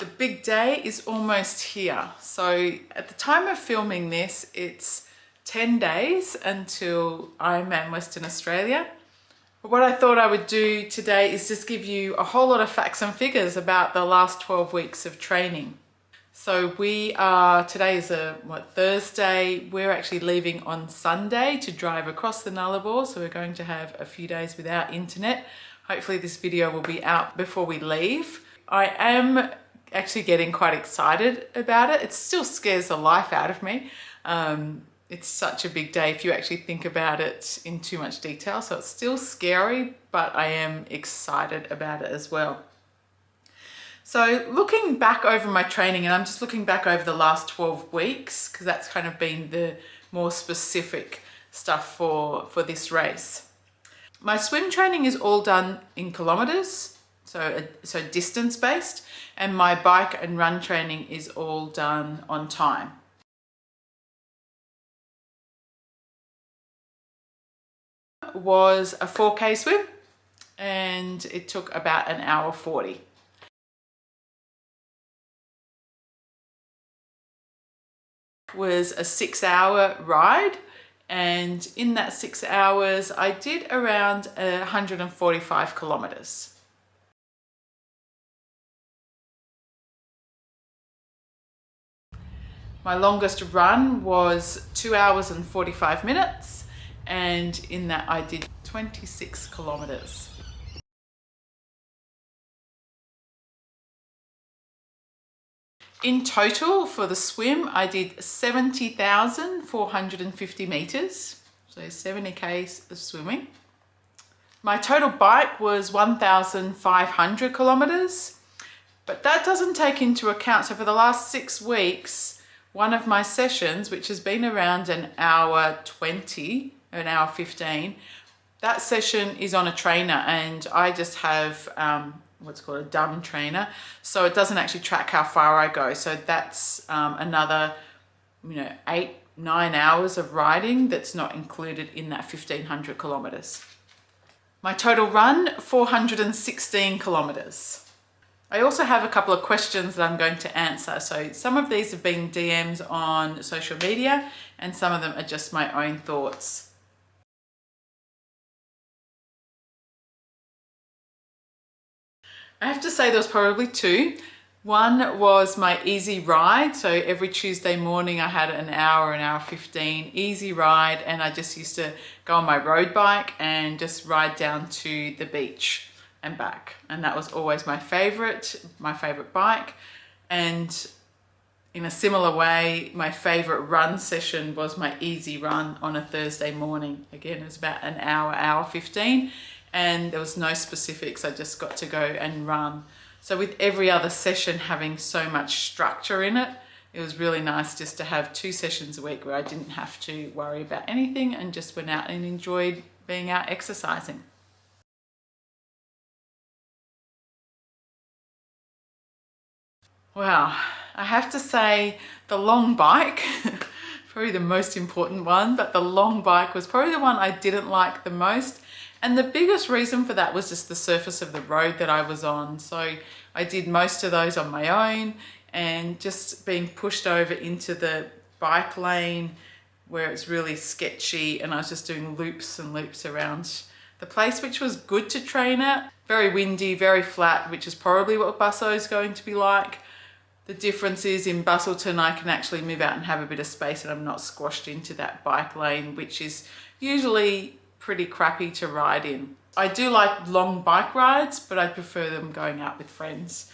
The big day is almost here. So at the time of filming this, it's 10 days until Ironman Western Australia. But what I thought I would do today is just give you a whole lot of facts and figures about the last 12 weeks of training. So today is Thursday. We're actually leaving on Sunday to drive across the Nullarbor. So we're going to have a few days without internet. Hopefully this video will be out before we leave. I am actually getting quite excited about it. It still scares the life out of me. It's such a big day if you actually think about it in too much detail. So it's still scary, but I am excited about it as well. So looking back over my training, and I'm just looking back over the last 12 weeks, because that's kind of been the more specific stuff for this race. My swim training is all done in kilometers, so distance based, and my bike and run training is all done on time. Was a 4K swim, and it took about an hour 40. Was a 6-hour ride, and in that 6 hours I did around 145 kilometers. My longest run was 2 hours and 45 minutes, and in that I did 26 kilometers. In total for the swim, I did 70,450 meters, so 70 Ks of swimming. My total bike was 1,500 kilometers, but that doesn't take into account, so for the last 6 weeks, one of my sessions, which has been around an hour 20, an hour 15, that session is on a trainer, and I just have what's called a dumb trainer, so it doesn't actually track how far I go. So that's another 8-9 hours of riding that's not included in that 1,500 kilometers. My total run, 416 kilometers. I also have a couple of questions that I'm going to answer. So some of these have been DMs on social media, and some of them are just my own thoughts. I have to say there was probably 2. One was my easy ride. So every Tuesday morning I had an hour 15 easy ride, and I just used to go on my road bike and just ride down to the beach and back. And that was always my favorite bike. And in a similar way, my favorite run session was my easy run on a Thursday morning. Again, it was about an hour 15. And there was no specifics, I just got to go and run. So with every other session having so much structure in it, it was really nice just to have 2 sessions a week where I didn't have to worry about anything and just went out and enjoyed being out exercising. Wow, I have to say the long bike, probably the most important one, but the long bike was probably the one I didn't like the most. And the biggest reason for that was just the surface of the road that I was on. So I did most of those on my own, and just being pushed over into the bike lane where it's really sketchy, and I was just doing loops and loops around the place, which was good to train at. Very windy, very flat, which is probably what Busso is going to be like. The difference is in Busselton, I can actually move out and have a bit of space, and I'm not squashed into that bike lane, which is usually pretty crappy to ride in. I do like long bike rides, but I prefer them going out with friends.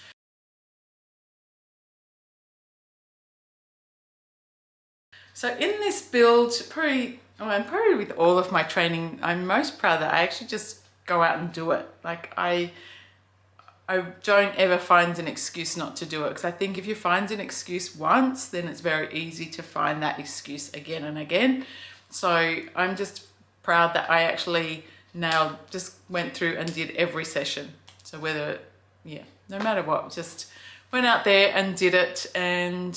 So in this build, probably with all of my training, I'm most proud that I actually just go out and do it. Like I don't ever find an excuse not to do it, because I think if you find an excuse once, then it's very easy to find that excuse again and again. So I'm just proud that I actually just went through and did every session. So no matter what, just went out there and did it, and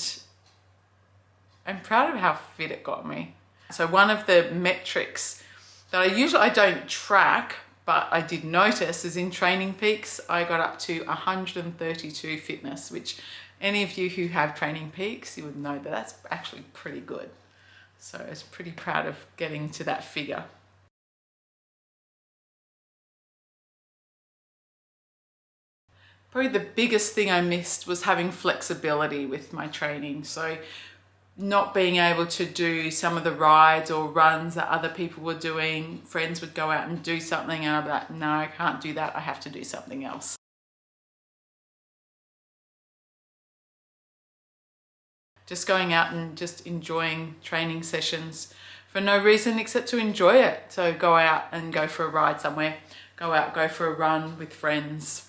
I'm proud of how fit it got me. So one of the metrics that I don't track, but I did notice is in Training Peaks, I got up to 132 fitness, which any of you who have Training Peaks, you would know that that's actually pretty good. So I was pretty proud of getting to that figure. Probably the biggest thing I missed was having flexibility with my training. So not being able to do some of the rides or runs that other people were doing. Friends would go out and do something and I'd be like, no, I can't do that. I have to do something else. Just going out and just enjoying training sessions for no reason except to enjoy it. So go out and go for a ride somewhere, go out, go for a run with friends.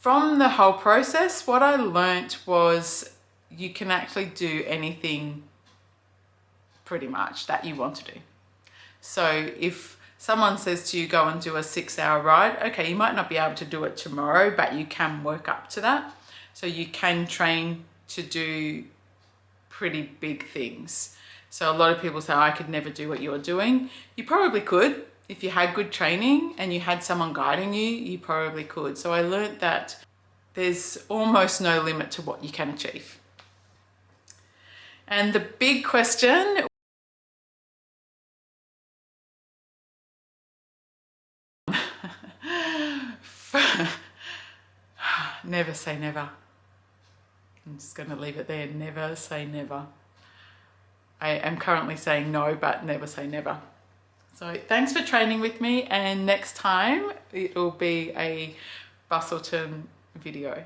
From the whole process, what I learnt was you can actually do anything pretty much that you want to do. So if someone says to you, go and do a 6-hour ride, okay, you might not be able to do it tomorrow, but you can work up to that. So you can train to do pretty big things. So a lot of people say, I could never do what you're doing. You probably could. If you had good training and you had someone guiding you, you probably could. So I learned that there's almost no limit to what you can achieve. And the big question, never say never. I'm just going to leave it there. Never say never. I am currently saying no, but never say never. So thanks for training with me, and next time it will be a Bustleton video.